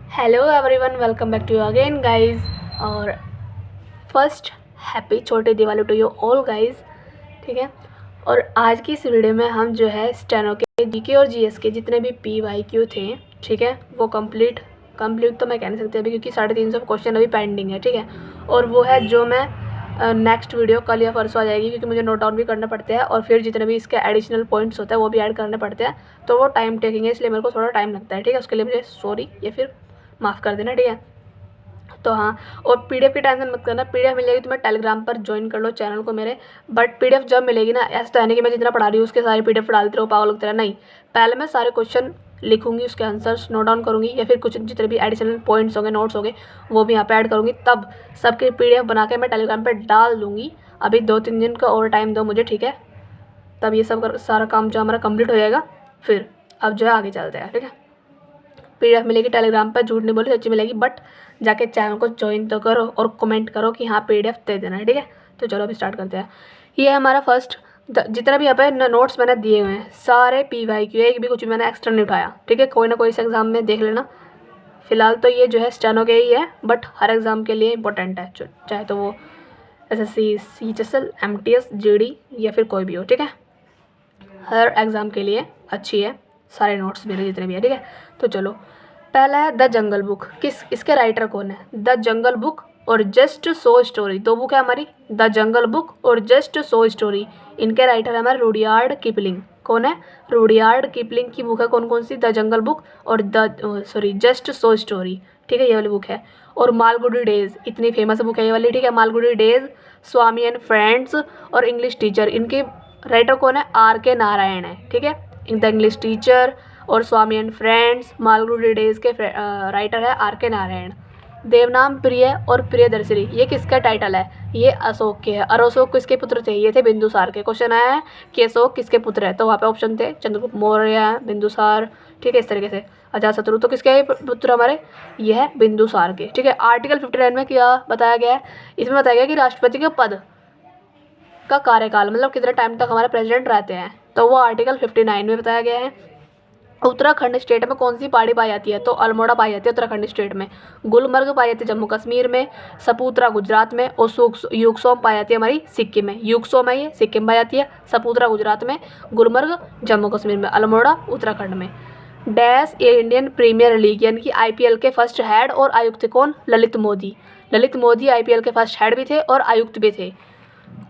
Hello everyone, welcome back to you again guys. और first happy छोटे Diwali to you all guys. ठीक है। और आज की इस वीडियो में हम जो है स्टेनो के जीके और जीएस के जितने भी PYQ थे, ठीक है, वो कंप्लीट तो मैं कह नहीं सकती अभी, क्योंकि 350 क्वेश्चन अभी पेंडिंग है। ठीक है। और वो है जो मैं नेक्स्ट वीडियो कल या परसों आ जाएगी, क्योंकि मुझे नोट डाउन भी करने पड़ते हैं और फिर जितने भी इसके एडिशनल पॉइंट्स होते हैं वो भी ऐड करने पड़ते हैं, तो वो टाइम टेकिंग है, इसलिए मेरे को थोड़ा टाइम लगता है। ठीक है। उसके लिए मुझे सॉरी या फिर माफ़ कर देना। ठीक है। तो हाँ, और PDF की टेंशन मत करना, PDF मिलेगी तुम्हें टेलीग्राम पर ज्वाइन कर लो चैनल को मेरे। बट PDF जब मिलेगी ना, ऐसा तो है नहीं कि मैं जितना पढ़ा रही हूँ उसके सारे PDF डालते रहो पागल की तरह, नहीं। पहले मैं सारे क्वेश्चन लिखूंगी, उसके आंसर्स नोट डाउन करूँगी, या फिर कुछ जितने भी एडिशनल पॉइंट्स होंगे, नोट्स होंगे, वो भी यहाँ पे ऐड करूँगी, तब सबके PDF बना के मैं टेलीग्राम पर डाल दूँगी। अभी 2-3 दिन का और टाइम दो मुझे, ठीक है। तब ये सब सारा काम जो हमारा कंप्लीट हो जाएगा, फिर अब जो है आगे चलते हैं। ठीक है। PDF मिलेगी टेलीग्राम पर, झूठ नहीं बोली, सच्ची मिलेगी। बट जाके चैनल को ज्वाइन तो करो और कमेंट करो कि हाँ PDF दे देना है। ठीक है। तो चलो अभी स्टार्ट करते हैं। ये है हमारा फर्स्ट, जितना भी यहाँ पे नोट्स मैंने दिए हुए हैं सारे PYQ, एक भी कुछ भी मैंने एक्स्ट्रा नहीं उठाया। ठीक है। कोई ना कोई इस एग्ज़ाम में देख लेना। फिलहाल तो ये जो है स्टेनो के ही है, बट हर एग्ज़ाम के लिए इंपॉर्टेंट है, चाहे तो वो SSC, CHSL, MTS, GD या फिर कोई भी हो। ठीक है। हर एग्ज़ाम के लिए अच्छी है, सारे नोट्स मेरे जितने भी है। ठीक है। तो चलो, पहला है द जंगल बुक। इसके राइटर कौन है? द जंगल बुक और जस्ट सो स्टोरी, दो बुक है हमारी, द जंगल बुक और जस्ट सो स्टोरी। इनके राइटर है हमारे रुडयार्ड किपलिंग। कौन है? रुडयार्ड किपलिंग की बुक है कौन कौन सी? द जंगल बुक और जस्ट सो स्टोरी। ठीक है, ये वाली बुक है। और मालगुडी डेज, इतनी फेमस बुक है ये वाली। ठीक है। Malgudi days, Swami and friends और इंग्लिश टीचर, इनके राइटर कौन है? RK नारायण है। ठीक है। द इंग्लिश टीचर और स्वामी एंड फ्रेंड्स, मालगुडी डेज के राइटर है RK नारायण। देवनाम प्रिय और प्रियदर्शनी, ये किसका टाइटल है? ये अशोक के है। और अशोक किसके पुत्र थे? ये थे बिंदुसार के। क्वेश्चन आया है कि अशोक किसके पुत्र है, तो वहाँ पे ऑप्शन थे चंद्रगुप्त मौर्य, बिंदुसार। ठीक है, इस तरीके से। अजातशत्रु तो किसके पुत्र हमारे? ये है बिंदुसार के। ठीक है। आर्टिकल 59 में क्या बताया गया है? इसमें बताया गया कि राष्ट्रपति के पद का कार्यकाल, मतलब कितने टाइम तक हमारे प्रेसिडेंट रहते हैं, तो वो आर्टिकल 59 में बताया गया है। उत्तराखंड स्टेट में कौन सी पहाड़ी पाई जाती है? तो अल्मोड़ा पाई जाती है उत्तराखंड स्टेट में। गुलमर्ग पाई जाती है जम्मू कश्मीर में। सपूतरा गुजरात में। और युगसोम पाई जाती है हमारी सिक्किम में। युगसोम है ये, सिक्किम पाई जाती है। सपूतरा गुजरात में, गुलमर्ग जम्मू कश्मीर में, अल्मोड़ा उत्तराखंड में। डैश ये इंडियन प्रीमियर लीग यानी कि IPL के फर्स्ट हेड और आयुक्त कौन? ललित मोदी। ललित मोदी IPL के फर्स्ट हेड भी थे और आयुक्त भी थे।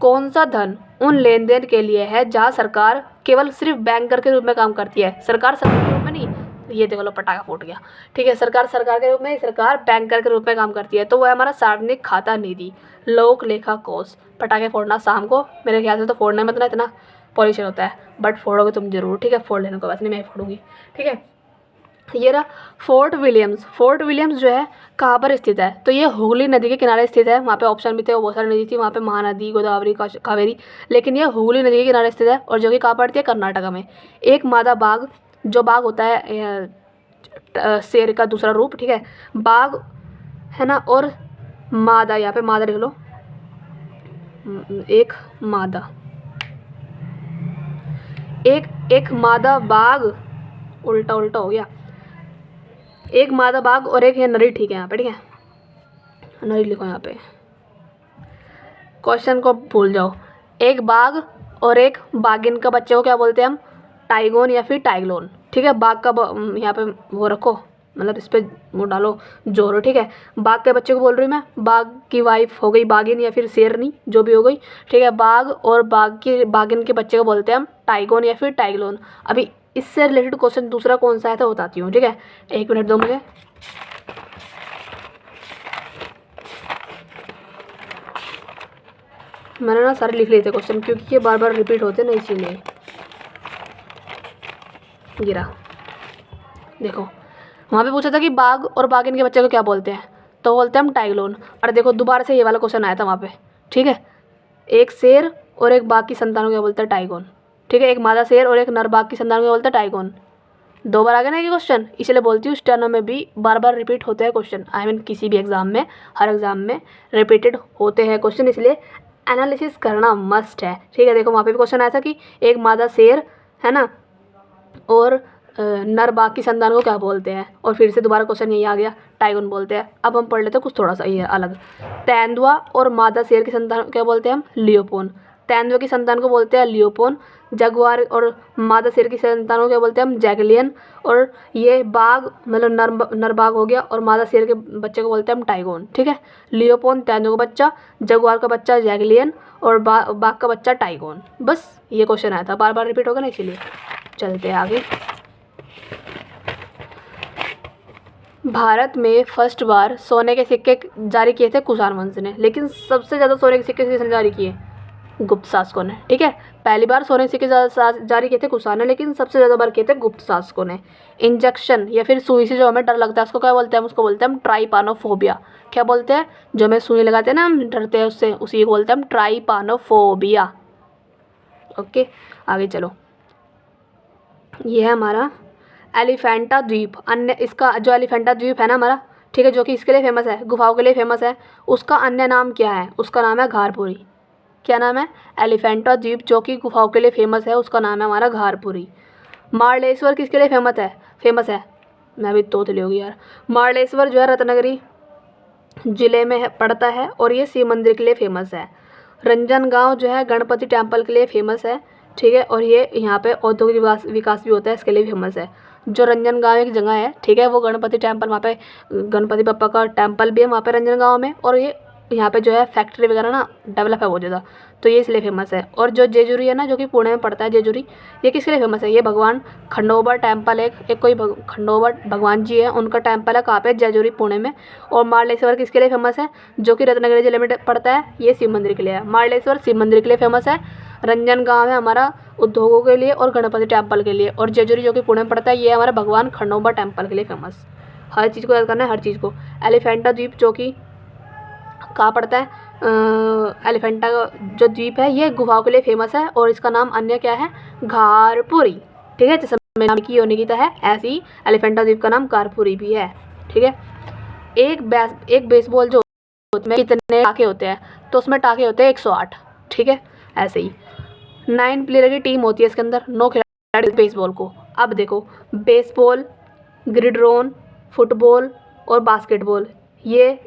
कौन सा धन उन लेन देन के लिए है जहाँ सरकार केवल सिर्फ बैंकर के रूप में काम करती है? सरकार के रूप में नहीं, ये देखो लो पटाखा फूट गया। ठीक है। सरकार के रूप में, सरकार बैंकर के रूप में काम करती है, तो वो है हमारा सार्वजनिक खाता निधि, लोक लेखा कोष। पटाखे फोड़ना शाम को, मेरे ख्याल से तो फोड़ने में इतना पॉल्यूशन होता है, बट फोड़ोगे तुम जरूर। ठीक है। फोड़ लेने को, वैसे नहीं मैं फोड़ूंगी। ठीक है। ये रहा फोर्ट विलियम्स। फोर्ट विलियम्स जो है कहाँ पर स्थित है? तो ये हुगली नदी के किनारे स्थित है। वहाँ पे ऑप्शन भी थे, वो बहुत सारी नदी थी वहाँ पे, महानदी, गोदावरी, कावेरी, लेकिन ये हुगली नदी के किनारे स्थित है, और जो कि कहाँ पड़ती है? कर्नाटका में। एक मादा बाघ, जो बाघ होता है शेर का दूसरा रूप। ठीक है। बाघ है ना, और मादा, यहाँ पे मादा लिख लो, एक मादा, एक मादा बाघ, उल्टा उल्टा हो गया, एक मादा बाघ और एक है नरी। ठीक है, यहाँ पे। ठीक है, नरी लिखो यहाँ पे, क्वेश्चन को भूल जाओ। एक बाघ और एक बाघिन का बच्चे को क्या बोलते हैं हम? टाइगोन या फिर टाइग्लोन। ठीक है। बाघ का यहाँ पे वो रखो, मतलब इस पे वो डालो जोरो। ठीक है। बाघ के बच्चे को बोल रही हूँ मैं, बाघ की वाइफ हो गई बाघिन या फिर शेरनी, जो भी हो गई। ठीक है। बाघ और बाघिन के बच्चे को बोलते हैं हम टाइगोन या फिर टाइग्लोन। अभी इससे रिलेटेड क्वेश्चन दूसरा कौन सा है तो बताती हूँ। ठीक है, 1 मिनट दो मुझे। मैंने ना सारे लिख लिए थे क्वेश्चन, क्योंकि ये बार बार रिपीट होते ना, इसीलिए। गिरा, देखो वहाँ पे पूछा था कि बाघ और बाघिन के बच्चे को क्या बोलते हैं, तो बोलते हैं हम टाइग्लोन। और देखो दोबारा से ये वाला क्वेश्चन आया था वहाँ पे। ठीक है। एक शेर और एक बाघ की संतान को क्या बोलते हैं? टाइगोन। ठीक है। एक मादा शेर और एक नर बाघ की संतान को क्या बोलते हैं? टाइगोन। 2 बार आ गया ना ये क्वेश्चन, इसलिए बोलती हूँ स्टेनो में भी बार बार रिपीट होते हैं क्वेश्चन। आई मीन किसी भी एग्जाम में, हर एग्जाम में रिपीटेड होते हैं क्वेश्चन, इसलिए एनालिसिस करना मस्ट है। ठीक है। देखो वहाँ पे भी क्वेश्चन आया था कि एक मादा शेर है ना, और नर बाघ की संतान को क्या बोलते हैं? और फिर से दोबारा क्वेश्चन यही आ गया, टाइगोन बोलते हैं। अब हम पढ़ लेते हैं कुछ थोड़ा सा ये अलग। तेंदुआ और मादा शेर की संतान को क्या बोलते हैं हम? लियोपोन। तेंदुआ की संतान को बोलते हैं लियोपोन। जगुआर और मादा शेर की संतान को क्या बोलते हैं हम? जैगलियन। और ये बाघ मतलब नर बाघ हो गया, और मादा शेर के बच्चे को बोलते हैं हम टाइगोन। ठीक है, लियोपोन तेंदुआ का बच्चा, जगुआर का बच्चा जैगलियन, और बाघ का बच्चा टाइगोन। बस ये क्वेश्चन आया था, बार बार रिपीट होगा ना, इसीलिए। चलते हैं आगे। भारत में फर्स्ट बार सोने के सिक्के जारी किए थे कुषाण वंश ने, लेकिन सबसे ज़्यादा सोने के सिक्के किसने जारी किए? गुप्त शासकों ने। ठीक है, पहली बार सोने के सिक्के जारी किए थे कुषाण ने, लेकिन सबसे ज़्यादा बार किए थे गुप्त शासकों ने। इंजेक्शन या फिर सुई से जो हमें डर लगता है उसको क्या बोलते हैं? उसको बोलते हैं हम ट्राइपानोफोबिया। क्या बोलते हैं? जो हमें सुई लगाते हैं ना, हम डरते हैं उससे, उसी को बोलते हैं हम ट्राइपानोफोबिया। ओके, आगे चलो। ये है हमारा एलिफेंटा द्वीप। अन्य इसका जो एलिफेंटा द्वीप है ना हमारा, ठीक है, जो कि इसके लिए फेमस है, गुफाओं के लिए फेमस है, उसका अन्य नाम क्या है? उसका नाम है घारपुरी। क्या नाम है? एलिफेंटा द्वीप जो कि गुफाओं के लिए फेमस है, उसका नाम है हमारा घारपुरी। मार्लेश्वर किसके लिए फेमस है? मैं भी तोतली होगी यार। मार्लेश्वर जो है रत्नागिरी जिले में पड़ता है, और ये शिव मंदिर के लिए फेमस है। रंजनगांव जो है गणपति टेम्पल के लिए फेमस है। ठीक है, और ये यहाँ पे औद्योगिक विकास भी होता है, इसके लिए भी फेमस है। जो रंजनगांव एक जगह है, ठीक है, वो गणपति टेम्पल, वहाँ पे गणपति बप्पा का टेम्पल भी है वहाँ पे रंजनगांव में, और ये यहाँ पे जो है फैक्ट्री वगैरह ना डेवलप है बहुत ज़्यादा, तो ये इसलिए फेमस है। और जो जेजुरी है ना, जो कि पुणे में पड़ता है जेजुरी, ये किसके लिए फेमस है? ये भगवान खंडोबा टेम्पल, एक कोई खंडोबा भगवान जी है, उनका टेम्पल है। कहाँ पे? जेजुरी, पुणे में। और मार्लेश्वर किसके लिए फेमस है? जो कि रत्नागिरी जिले में पड़ता है, ये शिव मंदिर के लिए है। मार्लेश्वर शिव मंदिर के लिए फेमस है। रंजनगांव है हमारा उद्योगों के लिए और गणपति टेम्पल के लिए, और जेजुरी जो कि पुणे में पड़ता है, ये हमारा भगवान खंडोबा टेम्पल के लिए फेमस। हर चीज़ को याद करना है, हर चीज़ को। एलिफेंटा द्वीप जो कि कहाँ पड़ता है? एलिफेंटा जो द्वीप है ये गुफाओं के लिए फेमस है, और इसका नाम अन्य क्या है? घारपुरी। ठीक है, जैसे मेरे नाम की योनिकिता है, ऐसे ही एलिफेंटा द्वीप का नाम घारपुरी भी है। ठीक है, एक बेसबॉल जो उसमें कितने टाके होते हैं? तो उसमें टाके होते हैं 108। ठीक है, ऐसे ही 9 प्लेयर की टीम होती है इसके अंदर, 9 खिलाड़ी बेसबॉल को। अब देखो, बेसबॉल, ग्रिडरोन, फुटबॉल और बास्केटबॉल, ये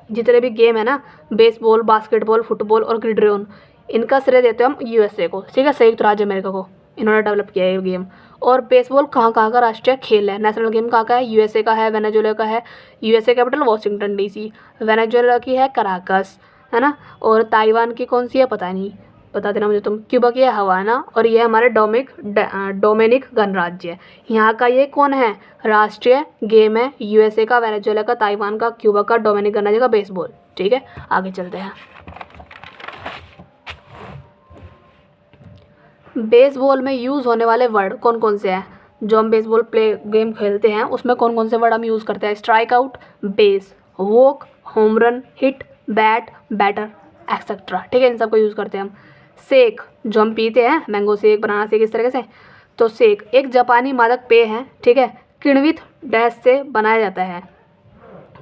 जितने भी गेम है ना, बेसबॉल, बास्केटबॉल, फुटबॉल और ग्रिडरोन, इनका श्रेय देते हैं हम यूएसए को। ठीक है, संयुक्त राज्य अमेरिका को, इन्होंने डेवलप किया है ये गेम। और बेसबॉल कहाँ का राष्ट्रीय खेल है? नेशनल गेम कहाँ का है? यूएसए का है, वेनेजुएला का है। USA capital Washington DC, Venezuela की है कराकस, है ना। और ताइवान की कौन सी है पता नहीं, बता देना मुझे तुम। क्यूबा की है हवाना, और ये हमारे डोमिनिक गणराज्य है। यहाँ का ये कौन है? राष्ट्रीय गेम है यूएसए का, वेनेजुएला का, ताइवान का, क्यूबा का, डोमिनिक गणराज्य का बेसबॉल। ठीक है, आगे चलते हैं। बेसबॉल में यूज़ होने वाले वर्ड कौन कौन से हैं? जो हम बेसबॉल गेम खेलते हैं उसमें कौन कौन से वर्ड हम यूज़ करते हैं? Strike out, base, walk, home run, hit, bat, batter, etcetera. ठीक है, इन सबको यूज़ करते हैं हम। शेक जो हम पीते हैं, मैंगो शेक, बनाना शेक, इस तरीके से, तो शेक एक जापानी मादक पेय है। ठीक है, किण्वित डैश से बनाया जाता है।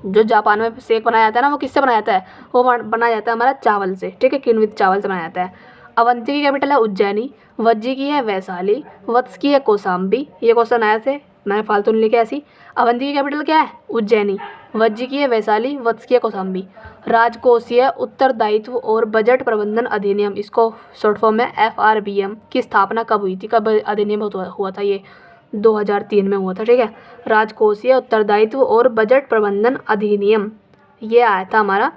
जो जापान में शेक बनाया जाता है ना, वो किससे बनाया जाता है? वो बनाया जाता है हमारा चावल से। ठीक है, किण्वित चावल से बनाया जाता है। अवंती की कैपिटल है उज्जैनी, वज्जी की है वैशाली, वत्स की है कौशाम्बी। ये क्वेश्चन आया थे, मैंने फालतू नहीं लिखा ऐसी। अवंती की कैपिटल क्या है? उज्जैनी, वज्जी की है वैशाली, वत्स की है कौशाम्बी। राजकोषीय उत्तरदायित्व और बजट प्रबंधन अधिनियम, इसको शॉर्ट फॉर्म में FRBM, की स्थापना कब हुई थी? कब अधिनियम हुआ था? ये 2003 में हुआ था। ठीक है, राजकोषीय उत्तरदायित्व और बजट प्रबंधन अधिनियम, ये आया था हमारा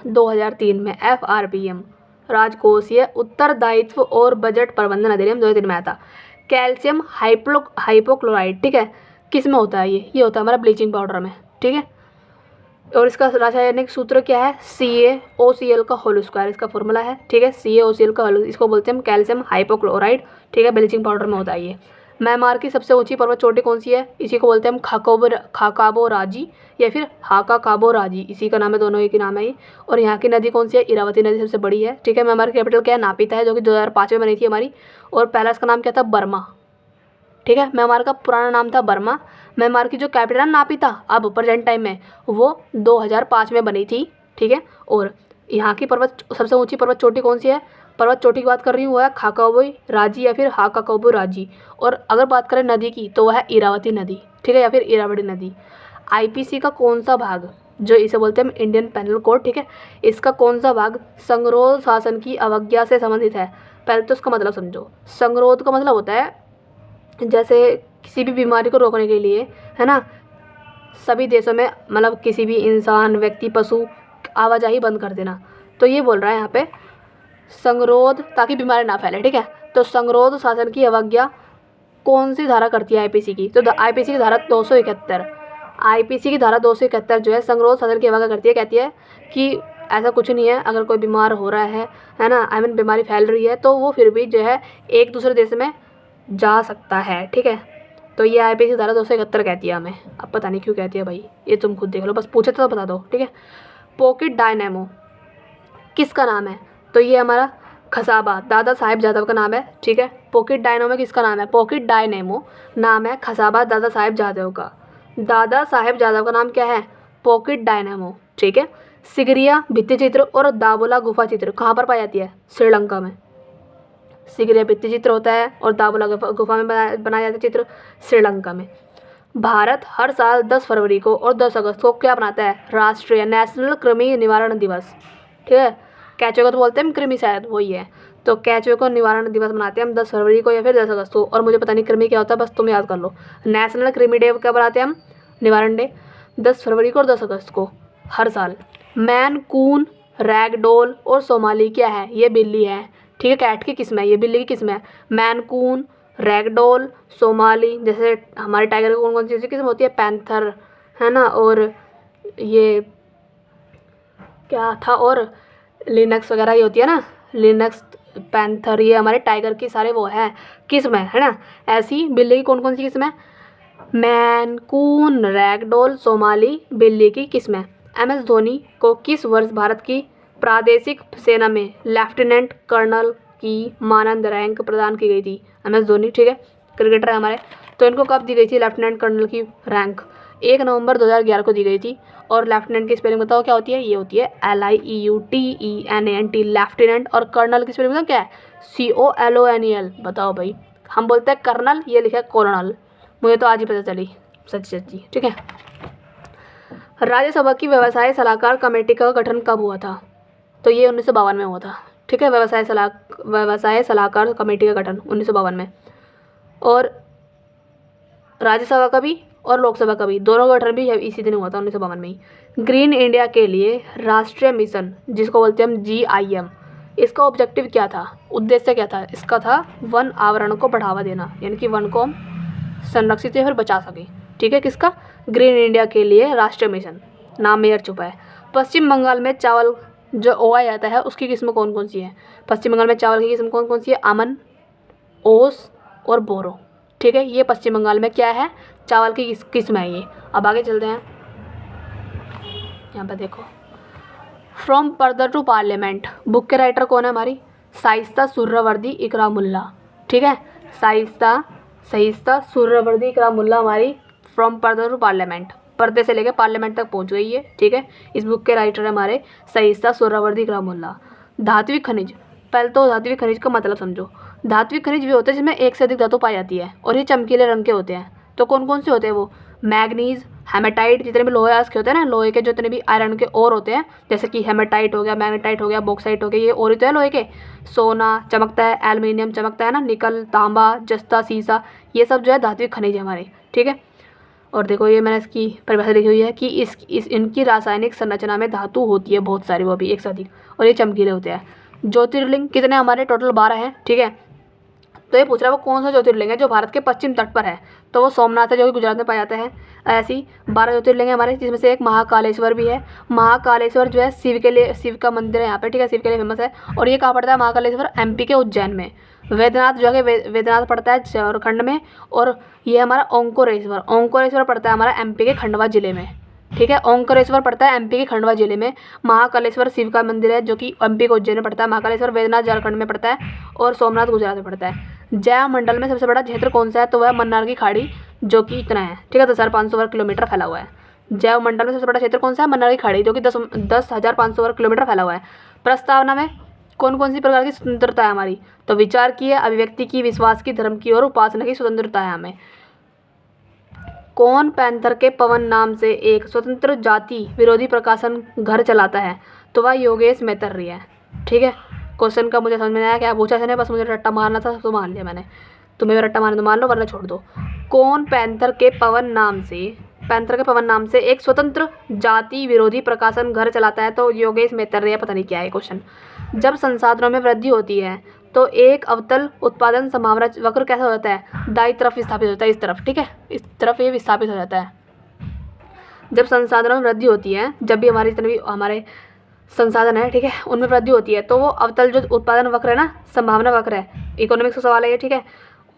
2003 में। FRBM, राजकोषीय उत्तरदायित्व और बजट प्रबंधन अधिनियम 2003 में आया था। कैल्शियम हाइपोक्लोराइड, ठीक है, किस में होता है? ये होता है हमारा ब्लीचिंग पाउडर में। ठीक है, और इसका रासायनिक सूत्र क्या है? CaOCl का होल स्क्वायर इसका फॉर्मूला है। ठीक है, CaOCl का होल, इसको बोलते हैं हम कैल्शियम हाइपोक्लोराइड। ठीक है, ब्लीचिंग पाउडर में होता है ये। म्यांमार की सबसे ऊंची पर्वत चोटी कौन सी है? इसी को बोलते हैं हम खाकाबो राजी या फिर हाकाकाबो राजी, इसी का नाम है, दोनों एक ही नाम है ये। और यहाँ की नदी कौन सी है? इरावती नदी सबसे बड़ी है। ठीक है, म्यांमार की कैपिटल क्या है? नापिता है, जो कि 2005 में बनी थी हमारी। और पहला इसका नाम क्या था? बर्मा। ठीक है, म्यांमार का पुराना नाम था बर्मा। म्यांमार की जो कैपिटल है नापिता, अब प्रेजेंट टाइम में, वो 2005 में बनी थी। ठीक है, और यहाँ की सबसे ऊंची पर्वत चोटी कौन सी है? पर्वत चोटी की बात कर रही हूँ वो है खाकाबोई राजी या फिर हाकाकोबो राजी। और अगर बात करें नदी की तो वह है इरावती नदी, ठीक है, या फिर इरावती नदी। आईपीसी का कौन सा भाग, जो इसे बोलते हैं हम इंडियन पेनल कोड, ठीक है, इसका कौन सा भाग संगरोध शासन की अवज्ञा से संबंधित है। पहले तो उसका मतलब समझो। संगरोध का मतलब होता है जैसे किसी भी बीमारी को रोकने के लिए, है ना, सभी देशों में मतलब किसी भी इंसान, व्यक्ति, पशु आवाजाही बंद कर देना। तो ये बोल रहा है यहाँ पे संगरोध, ताकि बीमारी ना फैले, ठीक है। तो संगरोध शासन की अवज्ञा कौन सी धारा करती है आईपीसी की, तो आईपीसी की धारा 271। आईपीसी की धारा 271 जो है संगरोध शासन की अवज्ञा करती है, कहती है कि ऐसा कुछ नहीं है, अगर कोई बीमार हो रहा है ना, आई मीन बीमारी फैल रही है, तो वो फिर भी जो है एक दूसरे देश में जा सकता है, ठीक है। तो ये आईपीसी धारा 271 कहती है हमें। अब पता नहीं क्यों कहती है भाई, ये तुम खुद देख लो, बस पूछे तो बता दो, ठीक है। पॉकेट डायनेमो किसका नाम है, तो ये हमारा खसाबा दादा साहेब जादव का नाम है, ठीक है। पॉकेट डायनेमो किसका नाम है, पॉकेट डायनेमो नाम है खसाबा दादा साहेब जादव का। दादा साहेब जादव का नाम क्या है, पॉकेट डायनेमो, ठीक है। सिगरिया भित्ति चित्र और दाबोला गुफा चित्र कहाँ पर पाई जाती है, श्रीलंका में। सिगरिया भित्ति चित्र होता है और दाबोला गुफा में बनाया जाता है चित्र, श्रीलंका में। भारत हर साल 10 फरवरी को और 10 अगस्त को क्या मनाता है, राष्ट्रीय नेशनल कृमि निवारण दिवस, ठीक है। कैचुए को तो बोलते हैं कृमि, शायद वही है। तो कैचुए को निवारण दिवस मनाते हैं हम 10 फरवरी को या फिर 10 अगस्त को। और मुझे पता नहीं कृमि क्या होता है, बस तुम याद कर लो। नेशनल कृमि डे कब मनाते हैं हम, निवारण डे 10 फरवरी को और 10 अगस्त को हर साल। मैन कून, रैगडोल और सोमाली क्या है, ये बिल्ली है, ठीक है। कैट की किस्म है, ये बिल्ली की किस्म है। मैन कून, रैगडोल, सोमाली, जैसे हमारे टाइगर की कौन कौन सी किस्म होती है, पैंथर, है ना, और ये क्या था, और लिनक्स वगैरह ये होती है ना, लिनक्स, पैंथर, ये हमारे टाइगर की सारे वो है किस्म है ना। ऐसी बिल्ली की कौन कौन सी किस्म है, मैन कून, रैगडोल, सोमाली बिल्ली की किस्म है। एमएस धोनी को किस वर्ष भारत की प्रादेशिक सेना में लेफ्टिनेंट कर्नल की मानद रैंक प्रदान की गई थी, एमएस धोनी, ठीक है, क्रिकेटर है हमारे। तो इनको कब दी गई थी लेफ्टिनेंट कर्नल की रैंक, 1 नवंबर 2011 को दी गई थी। और लेफ्टिनेंट की स्पेलिंग बताओ क्या होती है, ये होती है LIEUTENANT, लेफ्टिनेंट। और कर्नल की स्पेलिंग बताओ क्या है, COLONEL। बताओ भाई, हम बोलते हैं कर्नल, ये लिखा है कोलोनल, मुझे तो आज ही पता चली, सच्ची सच्ची, ठीक है। राज्यसभा की व्यवसाय सलाहकार कमेटी का गठन कब हुआ था, तो ये 1952 में हुआ था, ठीक है। व्यवसाय सलाहकार कमेटी का गठन 1952 में। और राज्यसभा का भी और लोकसभा का भी, दोनों का गठन भी इसी दिन हुआ था, 1952 में ही। ग्रीन इंडिया के लिए राष्ट्रीय मिशन, जिसको बोलते हैं हम GIM, इसका ऑब्जेक्टिव क्या था, उद्देश्य क्या था, इसका था वन आवरण को बढ़ावा देना, यानी कि वन को हम संरक्षित या फिर बचा सकें, ठीक है। किसका, ग्रीन इंडिया के लिए राष्ट्रीय मिशन, नाम में यार छुपा है। पश्चिम बंगाल में चावल जो उगाया जाता है उसकी किस्म कौन कौन सी है, पश्चिम बंगाल में चावल की किस्म कौन कौन सी है, अमन, ओस और बोरो, ठीक है। ये पश्चिम बंगाल में क्या है, चावल की किस्म है ये। अब आगे चलते हैं, यहाँ पे देखो, फ्रॉम पर्दर टू पार्लियामेंट बुक के राइटर कौन है हमारी, शाइस्ता सुहरावर्दी इकरामुल्ला, ठीक है। शाइस्ता सुहरावर्दी इकरामुल्ला हमारी फ्रॉम पर्दर टू पार्लियामेंट, पर्दे से लेकर पार्लियामेंट तक पहुँच गई है, ठीक है। इस बुक के राइटर है हमारे शाइस्ता सुहरावर्दी इकरामुल्ला। धात्विक खनिज, पहले तो धात्विक खनिज का मतलब समझो। धात्विक खनिज वे होते हैं जिसमें एक से अधिक धातु पाई जाती है और ये चमकीले रंग के होते हैं। तो कौन कौन से होते हैं वो, मैग्नीज, हेमेटाइट, जितने भी लोहे के होते हैं ना, लोहे के जितने भी आयरन के और होते हैं, जैसे कि हेमेटाइट हो गया, मैग्नेटाइट हो गया, बॉक्साइट हो गया, ये और होते हैं लोहे के। सोना चमकता है, एल्युमिनियम चमकता है ना, निकल, तांबा, जस्ता, सीसा, ये सब जो है धात्विक खनिज है हमारे, ठीक है। और देखो ये मैंने इसकी परिभाषा लिखी हुई है कि इनकी रासायनिक संरचना में धातु होती है बहुत सारी, वो भी एक से अधिक, और ये चमकीले होते हैं। ज्योतिर्लिंग कितने हमारे, टोटल 12 हैं, ठीक है। तो ये पूछ रहा है वो कौन सा ज्योतिर्लिंग है जो भारत के पश्चिम तट पर है, तो वो सोमनाथ है जो कि गुजरात में पाया जाता है। ऐसी 12 ज्योतिर्लिंग है हमारे, जिसमें से एक महाकालेश्वर भी है। महाकालेश्वर जो है शिव के लिए, शिव का मंदिर है यहाँ पे, ठीक है, शिव के लिए फेमस है। और ये कहाँ पड़ता है महाकालेश्वर, MP के उज्जैन में। वैद्यनाथ जो है वैद्यनाथ पड़ता है झारखंड में। और ये हमारा ओंकारेश्वर पड़ता है हमारा MP के खंडवा जिले में, ठीक है। ओंकारेश्वर पड़ता है MP के खंडवा जिले में। महाकालेश्वर शिव का मंदिर है जो कि MP के उज्जैन में पड़ता है। महाकालेश्वर वैद्यनाथ झारखंड में पड़ता है और सोमनाथ गुजरात में पड़ता है। जैव मंडल में सबसे बड़ा क्षेत्र कौन सा है, तो वह मन्नार की खाड़ी, जो कि इतना है, ठीक है, 10,500 वर्ग किलोमीटर फैला हुआ है। जैव मंडल में सबसे बड़ा क्षेत्र कौन सा है, मन्नार की खाड़ी, जो कि 10,500 वर्ग किलोमीटर फैला हुआ है। प्रस्तावना में कौन कौन सी प्रकार की स्वतंत्रता है हमारी? तो विचार की है, अभिव्यक्ति की, विश्वास की, धर्म की और उपासना की स्वतंत्रता है हमें। कौन पैंथर के पवन नाम से एक स्वतंत्र जाति विरोधी प्रकाशन घर चलाता है? तो वह योगेश मैत्रेय है। ठीक है, क्वेश्चन का मुझे समझ में आया, क्या पूछा था, बस मुझे रट्टा मारना था तो मान लिया मैंने। तुम्हें रट्टा मारना तो मान लो, वरना छोड़ दो। कौन पैंथर के पवन नाम से एक स्वतंत्र जाति विरोधी प्रकाशन घर चलाता है? तो योगेश मैत्रेय। पता नहीं क्या है क्वेश्चन। जब संसाधनों में वृद्धि होती है तो एक अवतल उत्पादन संभावना वक्र कैसा हो जाता है? दाईं तरफ विस्थापित होता है, इस तरफ। ठीक है, इस तरफ ये विस्थापित हो जाता है। जब संसाधनों में वृद्धि होती है, जब भी हमारी जितने भी हमारे संसाधन है, ठीक है, उनमें वृद्धि होती है तो वो अवतल जो उत्पादन वक्र है ना, संभावना वक्र है, इकोनॉमिक्स का सवाल है ये। ठीक है,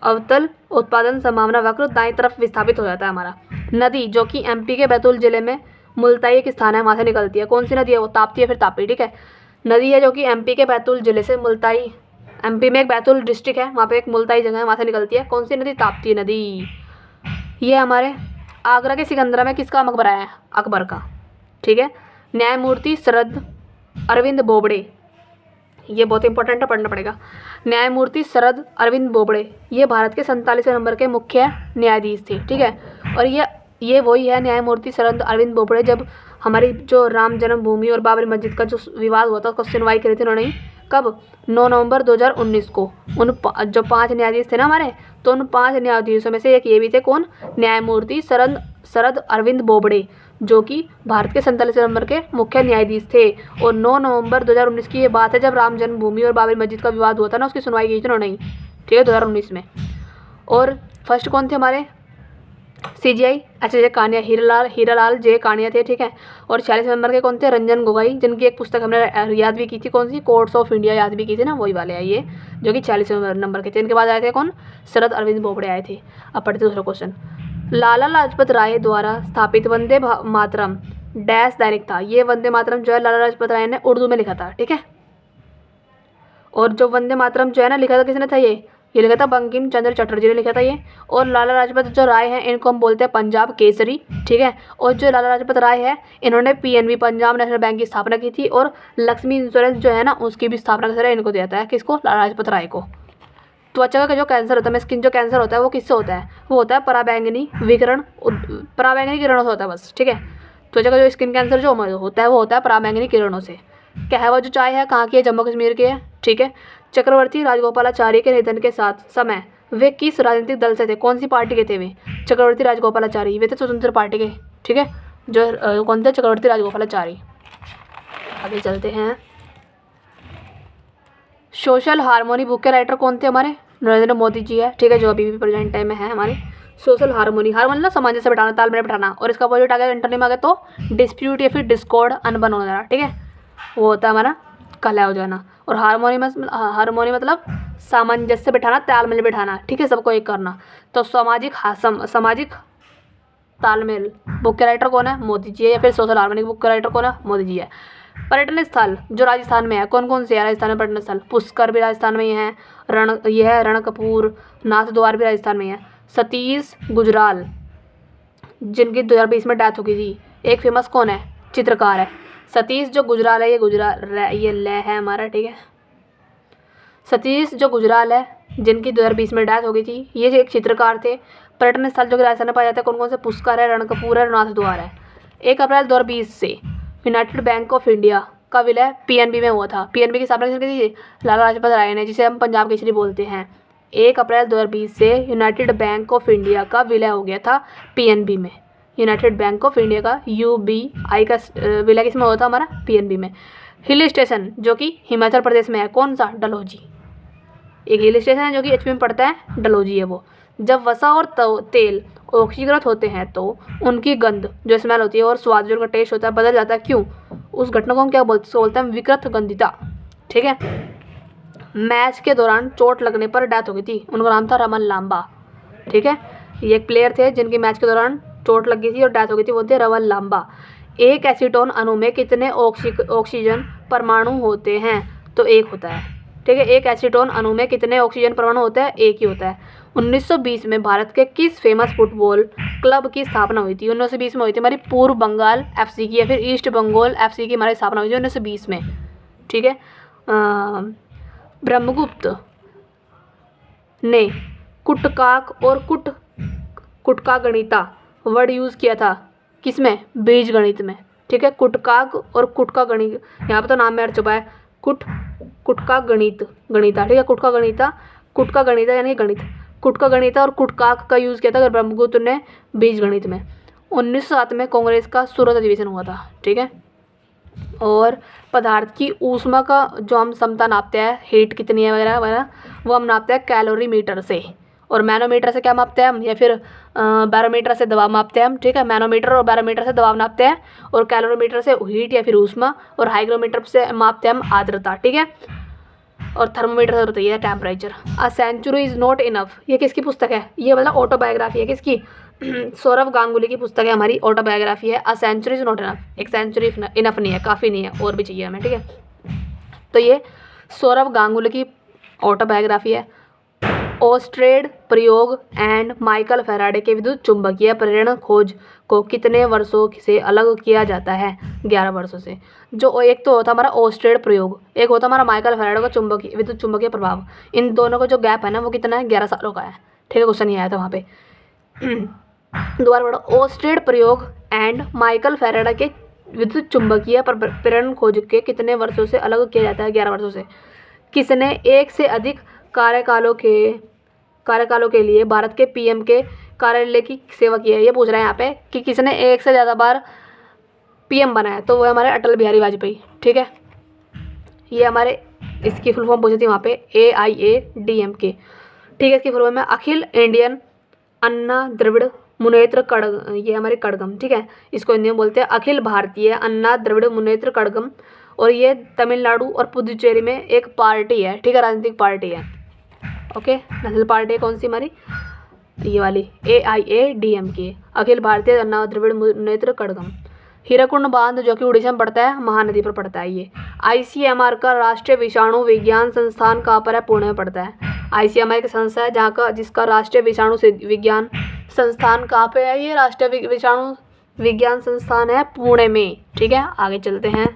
अवतल उत्पादन संभावना वक्र दाईं तरफ विस्थापित हो जाता है हमारा। नदी जो कि एमपी के बैतूल जिले में मुल्ताई एक स्थान है, वहाँ से निकलती है। कौन सी नदी है? वो ताप्ती है, फिर तापी। ठीक है, नदी है जो कि एमपी के बैतूल जिले से मुल्ताई, एमपी में एक बैतूल डिस्ट्रिक्ट है, वहाँ पे एक मुल्ताई जगह है, वहाँ से निकलती है। कौन सी नदी? ताप्ती नदी। ये हमारे आगरा के सिकंदरा में किसका मकबरा है? अकबर का। ठीक है, न्यायमूर्ति शरद अरविंद बोबड़े, ये बहुत इंपॉर्टेंट है, पढ़ना पड़ेगा। न्यायमूर्ति शरद अरविंद बोबड़े ये भारत के 47वें नंबर के मुख्य न्यायाधीश थे। ठीक है, और ये वही है न्यायमूर्ति शरद अरविंद बोबड़े जब हमारी जो राम जन्मभूमि और बाबरी मस्जिद का जो विवाद हुआ था उसको सुनवाई करी थी उन्होंने। कब? 9 नवंबर 2019 को। उन जो 5 न्यायाधीश थे ना हमारे, तो उन 5 न्यायाधीशों में से एक ये भी थे। कौन? न्यायमूर्ति शरद अरविंद बोबड़े, जो कि भारत के 47वें नंबर के मुख्य न्यायाधीश थे। और 9 नवंबर 2019 की ये बात है जब राम जन्मभूमि और बाबरी मस्जिद का विवाद हुआ था ना, उसकी सुनवाई की थी उन्होंने। ठीक है, 2019 में। और फर्स्ट कौन थे हमारे? CGI HJ कानिया, हीरालाल जे कानिया थे। ठीक है, और 46 नंबर के कौन थे? रंजन गोगोई, जिनकी एक पुस्तक हमने याद भी की थी। कौन सी? कोर्ट्स ऑफ इंडिया याद भी की थी ना, वही वाले हैं ये, जो कि 46वें नंबर के थे। इनके बाद आए थे कौन? शरद अरविंद बोबड़े आए थे। अब पढ़ते दूसरा क्वेश्चन। लाला लाजपत राय द्वारा स्थापित वंदे मातरम डैश दैनिक था। ये वंदे मातरम जो है लाला लाजपत राय ने उर्दू में लिखा था। ठीक है, और जो वंदे मातरम जो है ना लिखा था किसने था? ये लिखा था बंकिम चंद्र चटर्जी ने लिखा था ये। और लाला लाजपत जो राय है इनको हम बोलते हैं पंजाब केसरी। ठीक है, और जो लाला लाजपत राय है इन्होंने PNB पंजाब नेशनल बैंक की स्थापना की थी, और लक्ष्मी इंश्योरेंस जो है ना उसकी भी स्थापना का इनको दिया था। किसको? लाला लाजपत राय को। त्वचा का जो कैंसर होता है, स्किन जो कैंसर होता है, वो किससे होता है? वो होता है पराबैंगनी विकिरण, पराबैंगनी किरणों से होता है बस। ठीक है, त्वचा का जो स्किन कैंसर जो होता है वो होता है पराबैंगनी किरणों से। कहवा जो चाय है कहाँ की है? जम्मू कश्मीर की है। ठीक है, चक्रवर्ती राजगोपालाचारी के निधन के साथ समय वे किस राजनीतिक दल से थे? कौन सी पार्टी के थे वे? चक्रवर्ती राजगोपालाचारी, वे थे स्वतंत्र पार्टी के। ठीक है, जो कौन थे? चक्रवर्ती राजगोपालाचारी। आगे चलते हैं। सोशल हार्मोनी बुक के राइटर कौन थे हमारे? नरेंद्र मोदी जी है। ठीक है, जो अभी भी प्रेजेंट टाइम में है हमारे। सोशल हार्मोनी, हार्मोनी ना सामंजस्य बैठाना, तालमेल बैठाना, और इसका अपोजिट आ गया इंटरनेम आ गया तो डिस्प्यूट या फिर डिस्कॉर्ड, अनबन हो जाना। ठीक है, वो होता है हमारा कलह हो जाना। और हार्मोनी मतलब सामंजस्य बैठाना, तालमेल बैठाना। ठीक है, सबको एक करना। तो सामाजिक तालमेल बुक के राइटर कौन है? मोदी जी है। या फिर सोशल हार्मोनी बुक के राइटर कौन है? मोदी जी है। पर्यटन स्थल जो राजस्थान में है, कौन कौन से है राजस्थान में पर्यटन स्थल? पुष्कर भी राजस्थान में ही है, रणकपुर, नाथद्वार भी राजस्थान में है। सतीश गुजराल, जिनकी 2020 में डेथ हो गई थी, एक फेमस कौन है? चित्रकार है। सतीश जो गुजराल है, ये ले है हमारा। ठीक है, सतीश जो गुजराल है जिनकी 2020 में डेथ हो गई थी, ये एक चित्रकार थे। पर्यटन स्थल जो कि राजस्थान में पाए जाते हैं, कौन कौन से? पुष्कर है, रणकपुर है, नाथद्वार है। 1 अप्रैल 2020 से यूनाइटेड बैंक ऑफ इंडिया का विलय PNB में हुआ था। PNB की स्थापना किसने की थी? लाला लाजपत राय ने, जिसे हम पंजाब केसरी बोलते हैं। 1 अप्रैल 2020 से यूनाइटेड बैंक ऑफ इंडिया का विलय हो गया था PNB में। यूनाइटेड बैंक ऑफ इंडिया का UBI का विलय किसमें हुआ था? हमारा PNB में। हिल स्टेशन जो कि हिमाचल प्रदेश में है, कौन सा? डलहौजी। एक हिल स्टेशन है जो कि HP में पड़ता है, डलहौजी है वो। जब वसा और तेल ऑक्सीकृत होते हैं तो उनकी गंध जो स्मेल होती है और स्वाद जो उनका टेस्ट होता है बदल जाता है। क्यों? उस घटना को हम क्या बोलते हैं? विकृत गंधिता। ठीक है, मैच के दौरान चोट लगने पर डेथ हो गई थी, उनका नाम था रमन लांबा। ठीक है, ये एक प्लेयर थे जिनकी मैच के दौरान चोट लग गई थी और डेथ हो गई थी, वो थे रमन लांबा। एक एसीटोन अणु में कितने ऑक्सीजन परमाणु होते हैं? तो 1 होता है। ठीक है, एक एसीटोन अणु में कितने ऑक्सीजन परमाणु होते हैं? 1 ही होता है। 1920 में भारत के किस फेमस फुटबॉल क्लब की स्थापना हुई थी? 1920 में हुई थी हमारी पूर्व बंगाल FC की, या फिर ईस्ट बंगाल FC की हमारी स्थापना हुई थी 1920 में। ठीक है, ब्रह्मगुप्त ने कुटकाक और कुटका गणिता वर्ड यूज़ किया था किसमें? बीज गणित में। ठीक है, कुटकाक और कुटका गणित, यहाँ पे तो नाम में अड़ चुका है, कुटका गणिता। ठीक है, कुटका गणिता यानी गणित, कुटका गणिता और कुटकाक का यूज़ किया था ब्रह्मगुप्त ने बीज गणित में। 1907 में कांग्रेस का सूरत अधिवेशन हुआ था। ठीक है, और पदार्थ की ऊष्मा का जो हम क्षमता नापते हैं, हीट कितनी है वगैरह वगैरह, वो हम नापते हैं कैलोरी मीटर से, और मैनोमीटर से क्या मापते हैं हम, या फिर बैरोमीटर से दबाव मापते हैं हम। ठीक है, मैनोमीटर और बैरोमीटर से दबाव नापते हैं, और कैलोरीमीटर से हीट या फिर ऊष्मा, और हाइग्रोमीटर से मापते हैं हम आर्द्रता। ठीक है, और थर्मोमीटर से बताइए temperature. A century is not enough, ये किसकी पुस्तक है? ये मतलब ऑटोबायोग्राफी है किसकी? सौरभ गांगुली की पुस्तक है, हमारी ऑटोबायोग्राफी है। A century is not enough, एक सेंचुरी इनफ नहीं है, काफ़ी नहीं है, और भी चाहिए हमें। ठीक है, तो ये सौरभ गांगुली की ऑटोबायोग्राफी है। ओस्ट्रेड प्रयोग एंड माइकल फैराडे के विद्युत चुंबकीय प्रेरण खोज को कितने वर्षों से अलग किया जाता है? 11 वर्षों से। जो एक तो होता हमारा ओस्ट्रेड प्रयोग, एक होता हमारा माइकल फैराडे का विद्युत चुंबकीय प्रभाव, इन दोनों का जो गैप है ना वो कितना है? 11 सालों का है। ठीक है, क्वेश्चन नहीं आया था वहाँ पे। दोबारा पढ़ो, ओस्ट्रेड प्रयोग एंड माइकल फैराडे के विद्युत चुंबकीय प्रेरण खोज के कितने वर्षों से अलग किया जाता है? 11 वर्षों से। किसने एक से अधिक कार्यकालों के लिए भारत के पीएम के कार्यालय की सेवा की है? ये पूछ रहा है यहाँ पे कि किसने एक से ज़्यादा बार पीएम बना है, तो वो हमारे अटल बिहारी वाजपेयी। ठीक है, ये हमारे इसकी फुल फॉर्म पूछी थी वहाँ पे, AIADMK। ठीक है, इसकी फुल फॉर्म में अखिल इंडियन अन्ना द्रविड़ मुनेत्र कड़गम, ये हमारे कड़गम। ठीक है, इसको हिंदी में बोलते हैं अखिल भारतीय अन्ना द्रविड़ मुनेत्र कड़गम, और ये तमिलनाडु और पुदुचेरी में एक पार्टी है। ठीक है, राजनीतिक पार्टी है। ओके, नेशनल पार्टी है कौन सी हमारी? ये वाली AIADMK, अखिल भारतीय अन्ना द्रविड़ मुनेत्र कड़गम। हीराकुंड बांध जो कि उड़ीसा में पड़ता है, महानदी पर पड़ता है ये। ICMR का राष्ट्रीय विषाणु विज्ञान संस्थान कहाँ पर है? पुणे में पड़ता है। ICMR एक संस्था है जहाँ का जिसका राष्ट्रीय विषाणु विज्ञान संस्थान कहाँ पे है? ये राष्ट्रीय विषाणु विज्ञान संस्थान है पुणे में। ठीक है, आगे चलते हैं।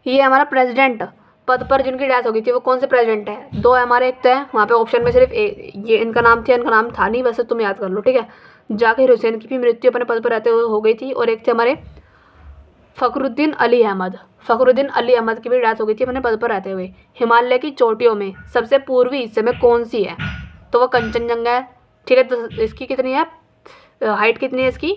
ये हमारा प्रेसिडेंट पद पर जिनकी डेथ हो गई थी वो कौन से प्रेसिडेंट है? दो है हमारे, एक तो है वहाँ पे ऑप्शन में सिर्फ ये इनका नाम था नहीं, वैसे तुम याद कर लो। ठीक है, जाकिर हुसैन की भी मृत्यु अपने पद पर रहते हुए हो गई थी, और एक थे हमारे फ़खरुद्दीन अली अहमद की भी डेथ हो गई थी अपने पद पर रहते हुए। हिमालय की चोटियों में सबसे पूर्वी हिस्से में कौन सी है? तो वो कंचनजंगा है। ठीक है, तो इसकी कितनी है हाइट, कितनी है इसकी?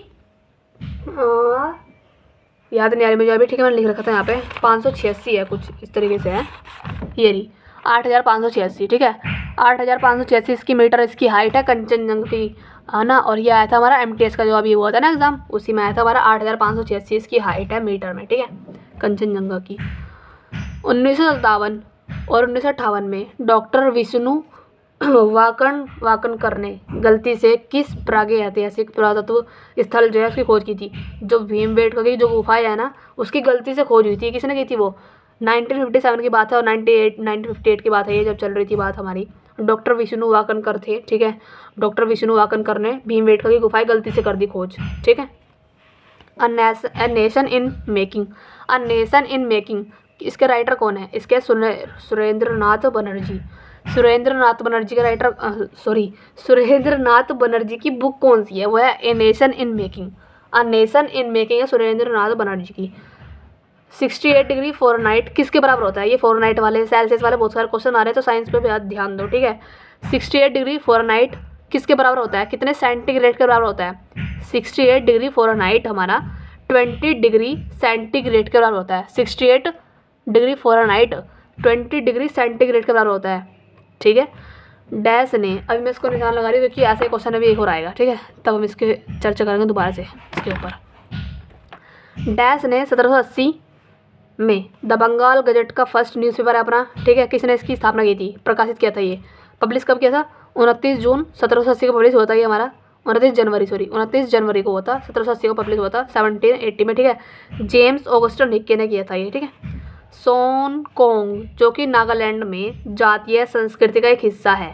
याद नहीं आ रही मुझे अभी। ठीक है, मैंने लिख रखा था यहाँ पे 586 है, कुछ इस तरीके से है। ये रही 8586। ठीक है, 8586 इसकी मीटर इसकी हाइट है कंचनजंगा की, है ना। और ये आया था हमारा MTS का जो अभी हुआ था ना एग्जाम, उसी में आया था हमारा 8586 इसकी हाइट है मीटर में। ठीक है, कंचनजंगा की। 1957 और 1958 में डॉक्टर विष्णु वाकणकर ने गलती से किस प्रागैतिहासिक पुरातत्व स्थल जो है उसकी खोज की थी? जो भीमबेटका की जो गुफाएं है ना, उसकी गलती से खोज हुई थी। किसने की थी वो? 1957 की बात है, और 1958 की बात है ये, जब चल रही थी बात हमारी। डॉक्टर विष्णु वाकणकर थे। ठीक है, डॉक्टर विष्णु वाकणकर ने भीमबेटका की गुफाएं गलती से कर दी खोज। ठीक है, अ नेशन इन मेकिंग, इसके राइटर कौन है? इसके सुरेंद्रनाथ बनर्जी का राइटर सुरेंद्रनाथ बनर्जी की बुक कौन सी है? वो है ए नेशन इन मेकिंग है सुरेंद्रनाथ बनर्जी की। 68 डिग्री फ़ारेनहाइट किसके बराबर होता है? ये फ़ारेनहाइट वाले सेल्सियस वाले बहुत सारे क्वेश्चन आ रहे हैं, तो साइंस पे भी ध्यान दो। ठीक है, 68 डिग्री फ़ारेनहाइट किसके बराबर होता है? कितने सेंटीग्रेड के बराबर होता है? 68 डिग्री फ़ारेनहाइट हमारा 20 डिग्री सेंटीग्रेड के बराबर होता है। 68 डिग्री फ़ारेनहाइट 20 डिग्री सेंटीग्रेड के बराबर होता है। ठीक है, डैश ने, अभी मैं इसको निशान लगा रही हूँ क्योंकि ऐसे क्वेश्चन अभी एक और आएगा। ठीक है, तब हम इसके चर्चा करेंगे दोबारा से इसके ऊपर। डैश ने 1780 में द बंगाल गजट का फर्स्ट न्यूज़पेपर है अपना। ठीक है, किसने इसकी स्थापना की थी, प्रकाशित किया था? ये पब्लिश कब किया था? 29 जून 1780 को पब्लिश होता है ये हमारा, 29 जनवरी को हुआ था, 1780 को पब्लिश हुआ था 1780 में। ठीक है, जेम्स ऑगस्टन हिक्के ने किया था ये। ठीक है, सोनकोंग जो कि नागालैंड में जातीय संस्कृति का एक हिस्सा है।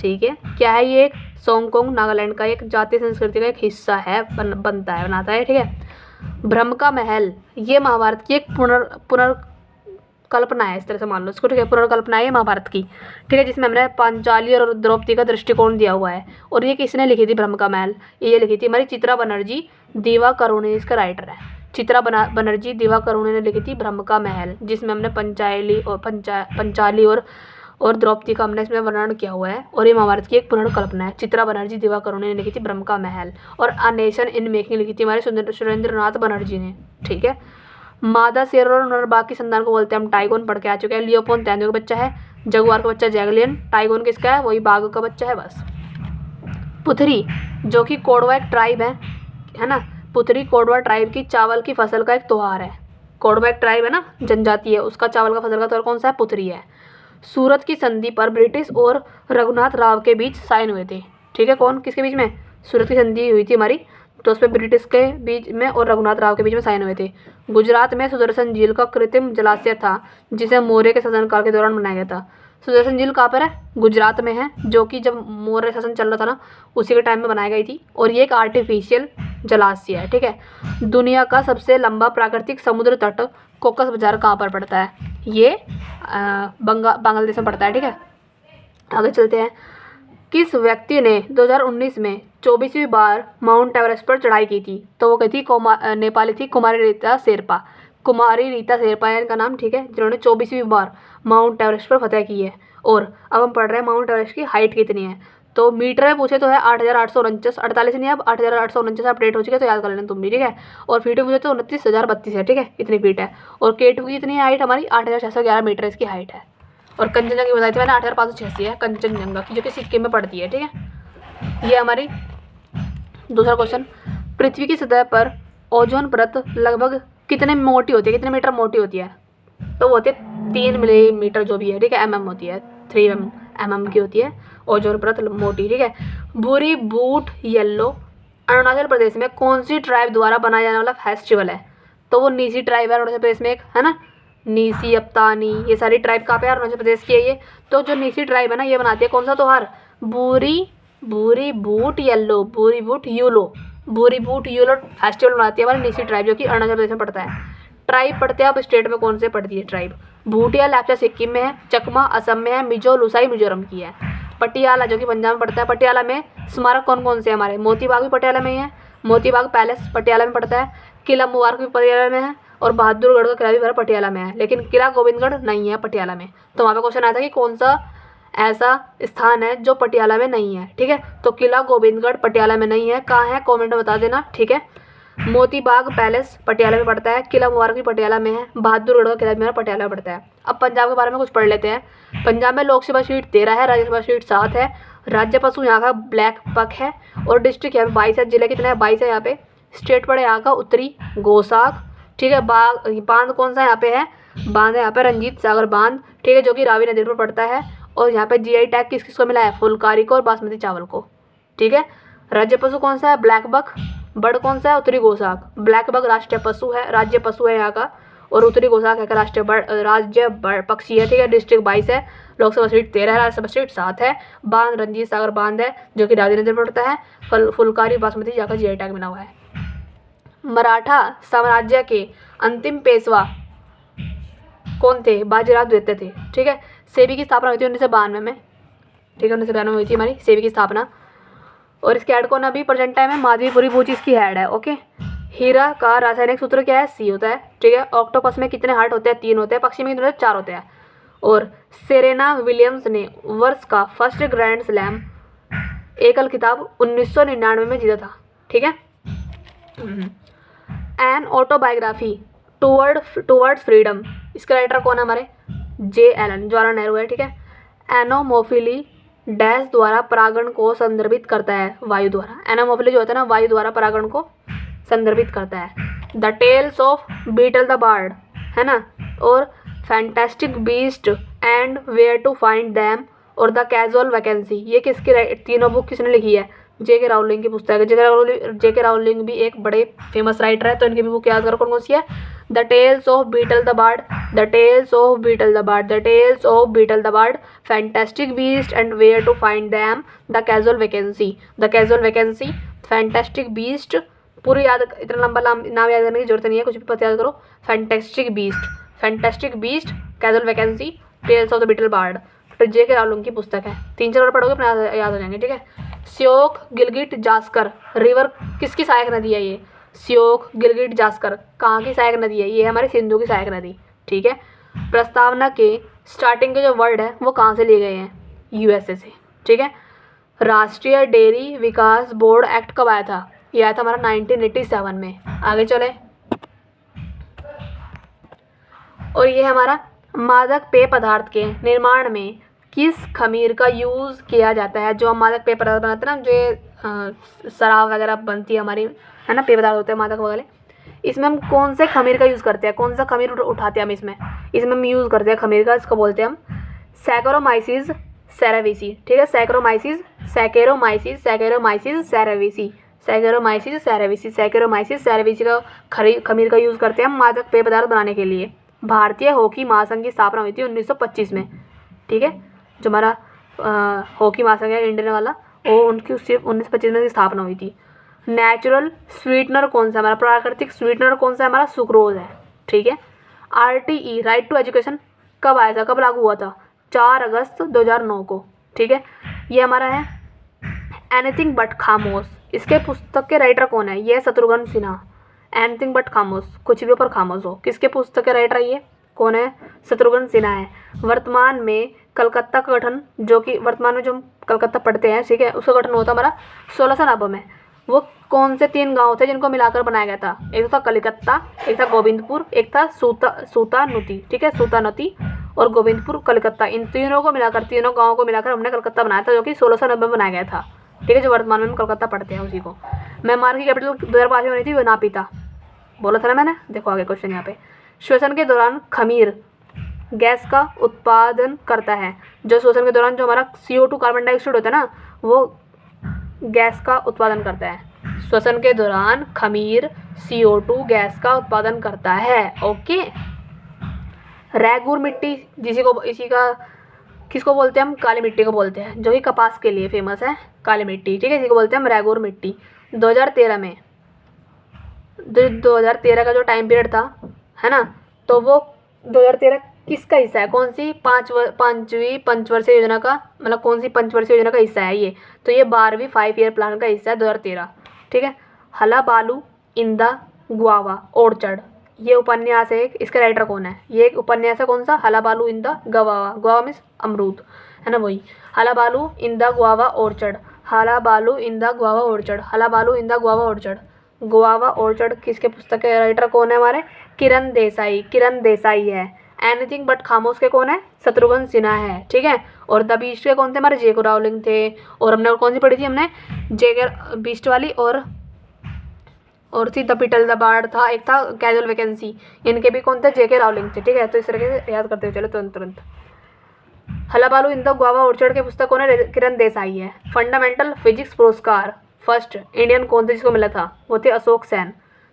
ठीक है, क्या है ये? एक सोनकोंग नागालैंड का एक जातीय संस्कृति का एक हिस्सा है, बनाता है। ठीक है, भ्रम का महल ये महाभारत की एक कल्पना है, इस तरह से मान लो इसको, ठीक है। पुनर्कल्पना है महाभारत की, ठीक है, जिसमें हमने पांचाली और द्रौपदी का दृष्टिकोण दिया हुआ है। और ये किसने लिखी थी, ब्रह्म का महल, ये लिखी थी हमारी चित्रा बनर्जी दिवाकरुणी, इसका राइटर है चित्रा बनर्जी दिवाकरुणी ने लिखी थी ब्रह्म का महल, जिसमें हमने पंचाली और द्रौपदी का हमने इसमें वर्णन किया हुआ है। और ये महाभारत की एक पुनर्कल्पना है। चित्रा बनर्जी दिवाकरुणी ने लिखी थी ब्रह्म का महल। और अ नेशन इन मेकिंग लिखी थी हमारे सुरेंद्रनाथ बनर्जी ने, ठीक है। मादा शेर और नरबाग की संतान को बोलते हैं हम टाइगोन, पढ़ के आ चुके हैं। लियोपोन तेंदुए का बच्चा है, जगुआर का बच्चा जैगलियन, टाइगोन किसका है, वही बाघ का बच्चा है बस। पुथरी, जो कि कोडवा एक ट्राइब है ना, पुथरी कोडवा ट्राइब की चावल की फसल का एक त्योहार है। कोडवा एक ट्राइब है ना, जनजाति है, उसका चावल का फसल का त्योहार कौन सा है, पुथरी है। सूरत की संधि पर ब्रिटिश और रघुनाथ राव के बीच साइन हुए थे, ठीक है। कौन किसके बीच में, सूरत की संधि हुई थी हमारी, तो उसमें ब्रिटिश के बीच में और रघुनाथ राव के बीच में साइन हुए थे। गुजरात में सुदर्शन झील का कृत्रिम जलाशय था, जिसे मौर्य के शासनकाल के दौरान बनाया गया था। सुदर्शन झील कहाँ पर है, गुजरात में है, जो कि जब मौर्य शासन चल रहा था ना, उसी के टाइम में बनाई गई थी। और ये एक आर्टिफिशियल जलाशय है, ठीक है। दुनिया का सबसे लंबा प्राकृतिक समुद्र तट कोकस बाजार कहाँ पर पड़ता है, ये बांग्लादेश में पड़ता है, ठीक है। आगे चलते हैं। किस व्यक्ति ने 2019 में 24वीं बार माउंट एवरेस्ट पर चढ़ाई की थी, तो वो कही थी नेपाली थी कुमारी रीता शेरपा। कुमारी रीता शेरपा है इनका नाम, ठीक है, जिन्होंने 24वीं बार माउंट एवरेस्ट पर फतह की है। और अब हम पढ़ रहे हैं माउंट एवरेस्ट की हाइट कितनी है, तो मीटर में पूछे तो है 8,849, 48 नहीं, अब 8,849 अपडेट हो चुके हैं, तो याद कर लेना तुम भी, ठीक है। और फीट में पूछे तो 29,032 है, ठीक है, इतनी फीट है। और K2 की इतनी हाइट हमारी 8,611 मीटर इसकी हाइट है। और कंचनजंगा की बताई थी मैंने 8,586 है कंचनजंगा की, जो कि सिक्किम में पड़ती है, ठीक है। ये हमारी दूसरा क्वेश्चन, पृथ्वी की सतह पर ओजोन परत लगभग कितने मोटी होती है, कितने मीटर मोटी होती है, तो वो होती है 3 मिलीमीटर जो भी है, ठीक है, mm होती है, 3 mm की होती है ओजोन परत मोटी, ठीक है। भूरी बूट येलो अरुणाचल प्रदेश में कौन सी ट्राइब द्वारा बनाया जाने वाला फेस्टिवल है, तो वो नीसी ट्राइब है अरुणाचल प्रदेश में एक, है ना, नीसी अपतानी, ये सारी ट्राइब कहाँ पे है, अरुणाचल प्रदेश की है ये। तो जो नीसी ट्राइब है ना, ये बनाती है कौन सा त्योहार, भूरी बूट येलो फेस्टिवल बनाती है हमारी नीसी ट्राइब, जो कि अरुणाचल प्रदेश में पड़ता है। ट्राइब पढ़ते हैं अब स्टेट में कौन से पड़ती है ट्राइब, भूटिया लैपचा सिक्किम में है, चकमा असम में है, मिजो लुसाई मिजोरम की है। पटियाला जो कि पंजाब में पड़ता है, पटियाला में स्मारक कौन कौन से हमारे, मोती बाग भी पटियाला में ही है, मोती बाग पैलेस पटियाला में पड़ता है, किला मुबारक भी पटियाला में है, और बहादुरगढ़ का किला भी हमारा पटियाला में है, लेकिन किला गोविंदगढ़ नहीं है पटियाला में। तो वहाँ पे क्वेश्चन आया था कि कौन सा ऐसा स्थान है जो पटियाला में नहीं है, ठीक है। तो किला गोविंदगढ़ पटियाला में नहीं है, कहाँ है कमेंट में बता देना, ठीक है। मोती बाग पैलेस पटियाला में पड़ता है, किला मुबारक भी पटियाला में है, बहादुरगढ़ का किला भी पटियाला में पड़ता है। अब पंजाब के बारे में कुछ पढ़ लेते हैं। पंजाब में लोकसभा सीट 13 है, राज्यसभा सीट 7 है। राज्य पशु यहाँ का ब्लैक बक है, और डिस्ट्रिक्ट यहाँ पे 22 है, जिले कितने हैं 22 है यहाँ पे। स्टेट पड़े यहाँ का उत्तरी गोसाक, ठीक है। बांध कौन सा यहाँ पे है, बांध है यहाँ पे रंजीत सागर बांध, ठीक है, जो कि रावी नदी पर पड़ता है। और यहाँ पे GI टैग किस किस को मिला है, फुलकारी को और बासमती चावल को, ठीक है। राज्य पशु कौन सा है, ब्लैक बक। बर्ड कौन सा है, उत्तरी गोसाक। ब्लैक बक राष्ट्रीय पशु है, राज्य पशु है यहाँ का, और उत्तरी गोसाक है का राज्य पक्षी है, ठीक है। डिस्ट्रिक्ट 22 है, लोकसभा सीट 13 है, राज्यसभा सीट 7 है। बांध रंजीत सागर बांध है, जो कि रावी नदी पर पड़ता है। फुलकारी बासमती यहाँ का GI टैग मिला हुआ है। मराठा साम्राज्य के अंतिम पेशवा कौन थे, बाजीराव द्वितीय थे, ठीक है। सेबी की स्थापना हुई थी 1992 में, ठीक है, 1992 में हुई थी हमारी सेबी की स्थापना। और इसके हेड कौन अभी प्रेजेंट टाइम है, माधवीपुरी बूची इसकी हेड है, ओके। हीरा का रासायनिक सूत्र क्या है, C होता है, ठीक है। ऑक्टोपस में कितने हार्ट होते हैं, 3 होते हैं। पक्षी में कितने होते हैं, 4 होते हैं। और सेरेना विलियम्स ने वर्ष का फर्स्ट ग्रैंड स्लैम एकल खिताब 1999 में जीता था, ठीक है। एन ऑटोबायोग्राफी टूवर्ड्स फ्रीडम, इसके राइटर कौन है हमारे, JLN जवाहरलाल नेहरू है, ठीक है। एनोमोफिली डैश द्वारा परागण को संदर्भित करता है, वायु द्वारा। एनोमोफिली जो होता है ना, वायु द्वारा परागण को संदर्भित करता है। The tales of Beedle the bard, है ना, और fantastic beast and where to find them, और द कैजुअल वैकेंसी, ये किसकी तीनों बुक किसने लिखी है, JK राउलिंग की पुस्तक है। JK राउलिंग भी एक बड़े फेमस राइटर है, तो इनकी भी बुक याद करो कौन कौन सी है। The tales of Beedle the bard, the tales of Beedle the bard, the tales of Beedle the bard, fantastic beast and where to find them, the casual vacancy, the casual vacancy, fantastic beast, पूरी याद, इतना लंबा नाम याद करने की जरूरत नहीं है, कुछ भी पता याद करो। Fantastic beast, casual vacancy, tales of the Beedle bard, तो जेके रावलिंग की पुस्तक है। 3-4 बार पढ़ोगे अपना याद हो जाएंगे, ठीक है। श्योक गिलगिट जास्कर रिवर किसकी सहायक नदी है ये? श्योक गिलगिट जास्कर कहाँ की सहायक नदी है? ये हमारी सिंधु की सहायक नदी, ठीक है। प्रस्तावना के स्टार्टिंग के जो वर्ड है वो कहाँ से लिए गए हैं? यूएसए से, ठीक है। राष्ट्रीय डेयरी विकास बोर्ड एक्ट कब आया था? ये आया था हमारा 1987 में। आगे चले, और ये हमारा मादक पेय पदार्थ के निर्माण में किस खमीर का यूज़ किया जाता है? जो हम मादक पेय पदार्थ बनाते हैं ना, जो शराब वगैरह बनती है हमारी, है ना, पेय पदार्थ होते हैं मादक वगैरह, इसमें हम कौन से खमीर का यूज़ करते हैं? कौन सा खमीर उठाते हैं हम इसमें हम यूज़ करते हैं खमीर का, इसको बोलते हैं हम सैकरोमाइसिस सेरेविसी, ठीक है। सैकरोमाइसिस सेरेविसी का खमीर का यूज़ करते हैं हम मादक पेय पदार्थ बनाने के लिए। भारतीय हॉकी महासंघ की स्थापना हुई थी 1925 में, ठीक है। जो हमारा हॉकी महासंघ है इंडियन वाला, वो उनकी सिर्फ 1925 में स्थापना हुई थी। नेचुरल स्वीटनर कौन सा? हमारा प्राकृतिक स्वीटनर कौन सा? हमारा सुक्रोज है, ठीक है। RTE राइट टू एजुकेशन कब आया था, कब लागू हुआ था? 4 अगस्त 2009 को, ठीक है। ये हमारा है एनीथिंग बट खामोश, इसके पुस्तक के राइटर कौन है? ये है शत्रुघ्न सिन्हा। एनीथिंग बट खामोश, कुछ भी ऊपर खामोश हो, किसके पुस्तक के राइटर ये कौन है? शत्रुघ्न सिन्हा है। वर्तमान में कलकत्ता का गठन, जो कि वर्तमान में जो हम कलकत्ता पढ़ते हैं, ठीक है, उसका गठन होता हमारा 1690 में। वो कौन से 3 गांव थे जिनको मिलाकर बनाया गया था? एक था कलिकत्ता, एक था गोविंदपुर, एक था सूतानुती, ठीक है। सूतानुती और गोविंदपुर, कलकत्ता, इन तीनों को मिलाकर, तीनों गाँवों को मिलाकर हमने कलकत्ता बनाया था, जो कि 1690 में बनाया गया था, ठीक है। जो वर्तमान में हम कलकत्ता पढ़ते हैं उसी को। म्यांमार की कैपिटल 2005 में बनी थी नापिता, बोला था ना मैंने। देखो आगे क्वेश्चन यहाँ पे, श्वसन के दौरान खमीर गैस का उत्पादन करता है। जो श्वसन के दौरान जो हमारा CO2 कार्बन डाइऑक्साइड होता है ना, वो गैस का उत्पादन करता है। श्वसन के दौरान खमीर CO2 गैस का उत्पादन करता है, ओके। रैगुर मिट्टी इसी का किसको बोलते हैं हम? काली मिट्टी को बोलते हैं, जो कि कपास के लिए फेमस है, काली मिट्टी, ठीक है। इसी को बोलते हैं हम रैगुर मिट्टी। 2013 में 2013 का जो टाइम पीरियड था, है ना, तो वो 2013 किसका हिस्सा है? कौन सी पाँचवीं पंचवर्षीय योजना का, मतलब कौन सी पंचवर्षीय योजना का हिस्सा है ये? तो ये 12वीं 5 ईयर प्लान का हिस्सा है 2013, ठीक है। हलाबालू इन द गुआवा ऑर्चर्ड, ये उपन्यास है एक, इसका राइटर कौन है? ये एक उपन्यास है कौन सा? Hullabaloo in the guava, guava means अमरूद, है ना, वही। Hullabaloo in the guava orchard, hullabaloo in the guava orchard, hullabaloo in the guava orchard, guava orchard किसके पुस्तक के राइटर कौन है? हमारे किरण देसाई है। एनीथिंग बट खामोश के कौन है? शत्रुघ्न सिन्हा है, ठीक है। और द बीस्ट के कौन थे? हमारे जेके रावलिंग थे। और हमने कौन सी पढ़ी थी? हमने जेके बीस्ट वाली, और थी द बिटल द बार्ड था, एक था कैजुअल वैकेंसी, इनके भी कौन थे? जेके रावलिंग थे, ठीक है। तो इस तरीके से याद करते हुए चलो तुरंत। हलाबालू इन द गुआवा ऑर्चर्ड के पुस्तक कौन है? किरण देसाई है। फंडामेंटल फिजिक्स पुरस्कार फर्स्ट इंडियन कौन थे जिसको मिला था? वो थे अशोक सेन।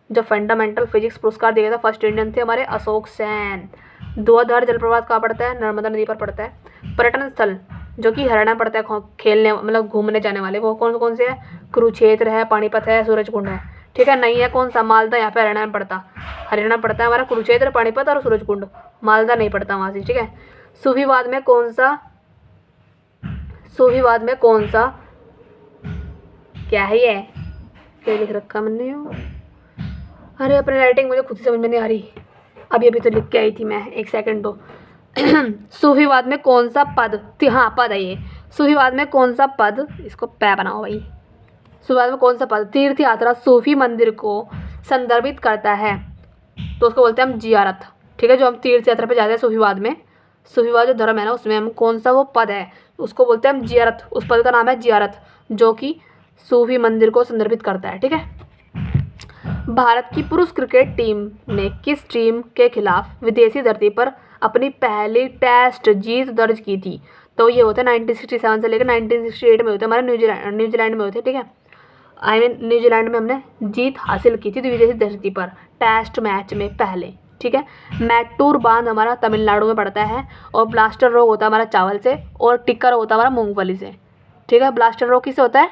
जो फंडामेंटल फिजिक्स पुरस्कार दिया था फर्स्ट इंडियन थे हमारे अशोक सेन। धुआंधार जलप्रपात कहाँ पड़ता है? नर्मदा नदी पर पड़ता है। पर्यटन स्थल जो कि हरियाणा पड़ता है, खेलने मतलब घूमने जाने वाले, वो कौन से है? कुरुक्षेत्र है, पानीपत है, सूरजकुंड है, ठीक है। नहीं है कौन सा? मालदा, यहाँ पे हरियाणा में पड़ता, हरियाणा पड़ता है हमारा कुरुक्षेत्र, पानीपत और सूरजकुंड, मालदा नहीं पड़ता वहाँ से, ठीक है। सूफीवाद में कौन सा क्या है ये? क्या लिख रखा मैंने? अरे अपनी राइटिंग मुझे खुद ही समझ में नहीं आ रही, अभी तो लिख के आई थी मैं, एक सेकंड दो। सूफीवाद में कौन सा पद? हाँ पद है ये। सूफीवाद में कौन सा पद, इसको पै बनाओ भाई। सूफीवाद में कौन सा पद तीर्थ यात्रा सूफी मंदिर को संदर्भित करता है? तो उसको बोलते हैं हम जियारत, ठीक है। जो हम तीर्थ यात्रा पे जाते हैं सूफीवाद में, सूफीवाद जो धर्म है ना, उसमें हम कौन सा वो पद है उसको बोलते हैं हम जियारत। उस पद का नाम है जियारत, जो कि सूफी मंदिर को संदर्भित करता है, ठीक है। भारत की पुरुष क्रिकेट टीम ने किस टीम के खिलाफ विदेशी धरती पर अपनी पहली टेस्ट जीत दर्ज की थी? तो ये होते हैं 1967 से लेकर 1968 में होते हमारे न्यूजीलैंड में होते, ठीक है। न्यूजीलैंड में हमने जीत हासिल की थी विदेशी धरती पर टेस्ट मैच में पहले, ठीक है। मैटूर बांध हमारा तमिलनाडु में पड़ता है, और ब्लास्टर रोग होता है हमारा चावल से, और टिक्का रोग होता है हमारा मूंगफली से, ठीक है। ब्लास्टर रोग किससे होता है?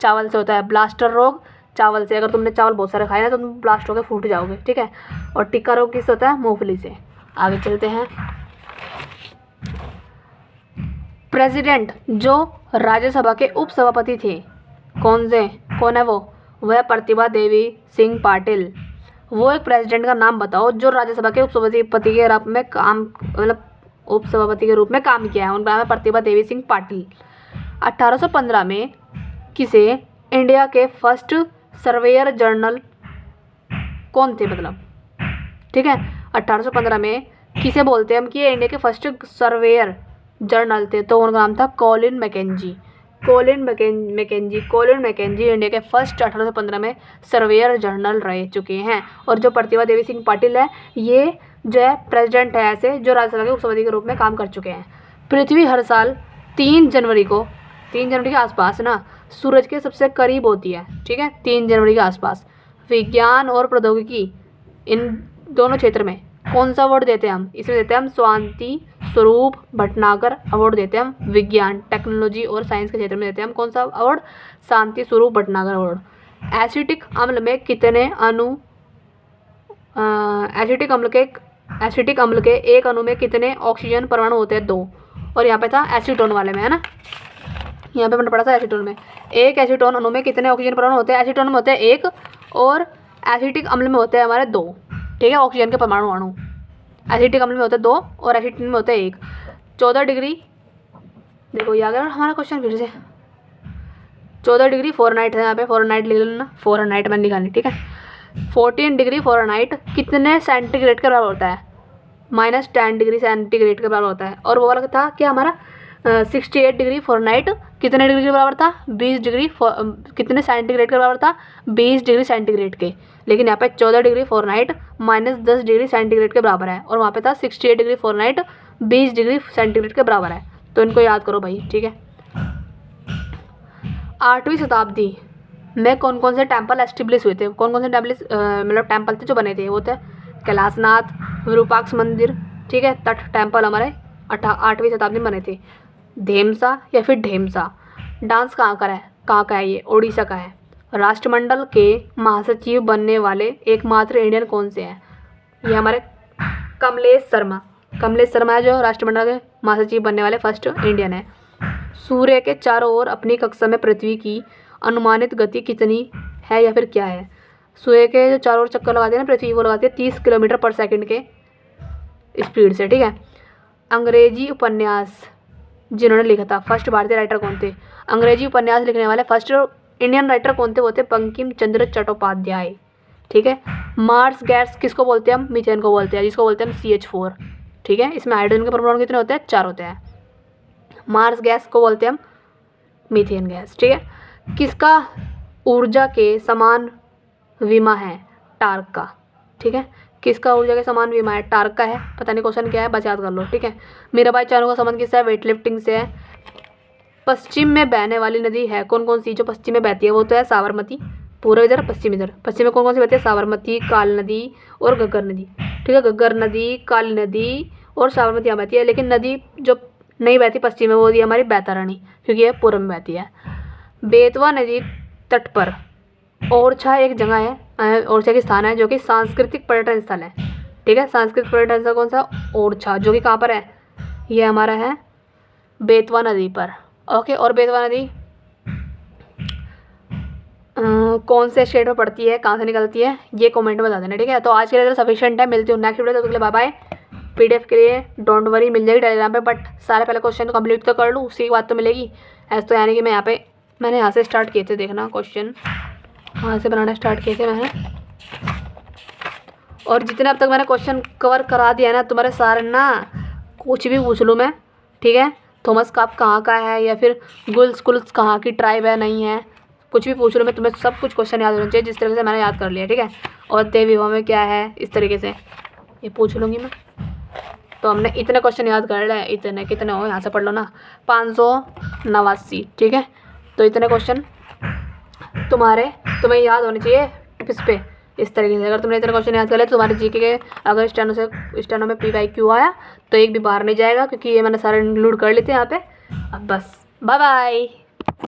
चावल से होता है। ब्लास्टर रोग चावल से, अगर तुमने चावल बहुत सारे खाए ना तो तुम ब्लास्ट होकर फूट जाओगे, ठीक है। और टिक्का रोग किससे होता है? मूंगफली से। आगे चलते हैं। प्रेसिडेंट जो राज्यसभा के उपसभापति थे, कौन है वो? वह प्रतिभा देवी सिंह पाटिल। वो एक प्रेसिडेंट का नाम बताओ जो राज्यसभा के उपसभापति के रूप में काम, मतलब उपसभापति के रूप में काम किया है। उनका नाम है प्रतिभा देवी सिंह पाटिल। 1815 में किसे इंडिया के फर्स्ट सर्वेयर जनरल कौन थे, मतलब ठीक है, 1815 में किसे बोलते हैं हम कि ये इंडिया के फर्स्ट सर्वेयर जनरल थे, तो उनका नाम था Colin McKenzie. Colin McKenzie India के फर्स्ट 1815 में सर्वेयर जनरल रह चुके हैं। और जो प्रतिभा देवी सिंह पाटिल है, ये जो है प्रेसिडेंट है ऐसे जो राज्यसभा के उपसभापति के रूप में काम कर चुके हैं। पृथ्वी हर साल 3 जनवरी के आसपास ना सूरज के सबसे करीब होती है, ठीक है, 3 जनवरी के आसपास। विज्ञान और प्रौद्योगिकी इन दोनों क्षेत्र में कौन सा अवार्ड देते हैं हम? इसमें देते हैं हम शांति स्वरूप भटनागर अवार्ड देते हैं हम। विज्ञान, टेक्नोलॉजी और साइंस के क्षेत्र में देते हैं हम कौन सा award? Shanti Swarup Bhatnagar award. Acetic अम्ल में कितने अणु एसिटिक अम्ल के एक अणु में कितने ऑक्सीजन परमाणु होते हैं? 2। और यहाँ पे था एसीटोन वाले में, है ना, यहाँ पे मैंने पढ़ा था एसीटोन में। एक एसीटोन अणु में कितने ऑक्सीजन परमाणु होते हैं? एसीटोन में होते हैं 1 और एसिटिक अम्ल में होते हैं हमारे 2, ठीक है, ऑक्सीजन के परमाणु अणु। एसिटिक अम्ल में होते हैं 2 और एसीटोन में होते हैं 1। 14 डिग्री, देखो ये आ गया हमारा क्वेश्चन फिर से। 14 डिग्री फ़ारेनहाइट है, यहाँ पे फ़ारेनहाइट लिख लेना, फ़ारेनहाइट में निकालनी, ठीक है। 14 डिग्री फ़ारेनहाइट कितने सेंटीग्रेड के बराबर होता है? -10 डिग्री सेंटीग्रेड के बराबर होता है। और वो वाला था कि हमारा 68 डिग्री फ़ारेनहाइट कितने डिग्री के बराबर था? 20 डिग्री कितने सेंटीग्रेड के बराबर था? 20 डिग्री सेंटीग्रेड के। लेकिन यहाँ पे 14 डिग्री फ़ारेनहाइट -10 डिग्री सेंटीग्रेड के बराबर है, और वहाँ पे था 68 डिग्री फ़ारेनहाइट 20 डिग्री सेंटीग्रेड के बराबर है। तो इनको याद करो भाई, ठीक है। 8वीं शताब्दी में कौन कौन से टेम्पल एस्टेब्लिश हुए थे? कौन कौन से टेम्पल थे जो बने थे? वो थे कैलाशनाथ, विरूपाक्ष मंदिर, ठीक है, तट टेम्पल हमारे 8वीं शताब्दी में बने थे। धेमसा या फिर ढेमसा डांस कहाँ का है? ये उड़ीसा का है। राष्ट्रमंडल के महासचिव बनने वाले एकमात्र इंडियन कौन से हैं? ये हमारे कमलेश शर्मा है जो राष्ट्रमंडल के महासचिव बनने वाले फर्स्ट इंडियन है। सूर्य के चारों ओर अपनी कक्षा में पृथ्वी की अनुमानित गति कितनी है या फिर क्या है? सूर्य के जो चारों ओर चक्कर लगाते हैं ना पृथ्वी, वो लगाते हैं 30 किलोमीटर पर सेकंड के स्पीड से, ठीक है। अंग्रेजी उपन्यास जिन्होंने लिखा था, फर्स्ट भारतीय राइटर कौन थे? अंग्रेजी उपन्यास लिखने वाले फर्स्ट इंडियन राइटर कौन थे? वो थे बंकिम चंद्र चट्टोपाध्याय, ठीक है। मार्स गैस किसको बोलते हैं हम? मीथेन को बोलते हैं, जिसको बोलते हैं हम CH4, ठीक है। इसमें हाइड्रोजन के परमाणु कितने होते हैं? 4 होते हैं। मार्स गैस को बोलते हैं हम मीथेन गैस, ठीक है। किसका ऊर्जा के समान विमा है? टार्क का, ठीक है। किसका ऊर्जा के समान विमा है? टार्क का है। पता नहीं क्वेश्चन क्या है, बस याद कर लो, ठीक है। मेरा भाई चारों का संबंध किससे है? वेट लिफ्टिंग से है। पश्चिम में बहने वाली नदी है कौन कौन सी? जो पश्चिम में बहती है वो तो है साबरमती। पूर्व इधर, पश्चिम इधर। पश्चिम में कौन कौन सी बहती है? साबरमती, काली नदी और घग्गर नदी, ठीक है। घग्गर नदी, काली नदी और साबरमती यहाँ बहती है। लेकिन नदी जो नहीं बहती पश्चिम में वो होती है हमारी बैतरणी, क्योंकि ये पूर्व में बहती है। बेतवा नदी तट पर ओरछा एक जगह है, ओरछा की स्थान है जो कि सांस्कृतिक पर्यटन स्थल है, ठीक है। सांस्कृतिक पर्यटन स्थल कौन सा? ओरछा, जो कि कहाँ पर है? ये हमारा है बेतवा नदी पर, ओके। और बेतवा नदी कौन से स्टेट में पड़ती है, कहाँ से निकलती है, ये कमेंट में बता देना, ठीक है। तो आज के लिए सफिशिएंट है, मिलती हूँ नेक्स्ट वीडियो, तो बाय बाय। PDF के लिए डोंट वरी, मिल जाएगी टेलीग्राम पे, बट सारे पहले क्वेश्चन तो कंप्लीट तो कर लूँ, उसके बाद तो मिलेगी। ऐसा तो यानी कि मैंने यहाँ से स्टार्ट किए थे, देखना क्वेश्चन वहाँ से बनाना स्टार्ट किए थे मैंने, और जितने अब तक मैंने क्वेश्चन कवर करा दिया है ना तुम्हारे सारे ना, कुछ भी पूछ लूँ मैं, ठीक है। थॉमस कप कहाँ का है, या फिर गुल्स कहाँ की ट्राइब है, नहीं है, कुछ भी पूछ लूँ मैं, तुम्हें सब कुछ क्वेश्चन याद होना चाहिए जिस तरीके से मैंने याद कर लिया, ठीक है। और देव विवाह में क्या है, इस तरीके से ये पूछ लूँगी मैं। तो हमने इतने क्वेश्चन याद कर लिया, इतने कितने हो यहाँ से पढ़ लो ना, 589, ठीक है। तो इतने क्वेश्चन तुम्हें याद होने चाहिए टिप्स पे, इस तरीके से। अगर तुमने इतने क्वेश्चन याद कर लिया तो तुम्हारे जीके के अगर स्टेनो में PYQ आया तो एक भी बाहर नहीं जाएगा, क्योंकि ये मैंने सारे इंक्लूड कर लेते हैं यहाँ पे। अब बस बाय बाय।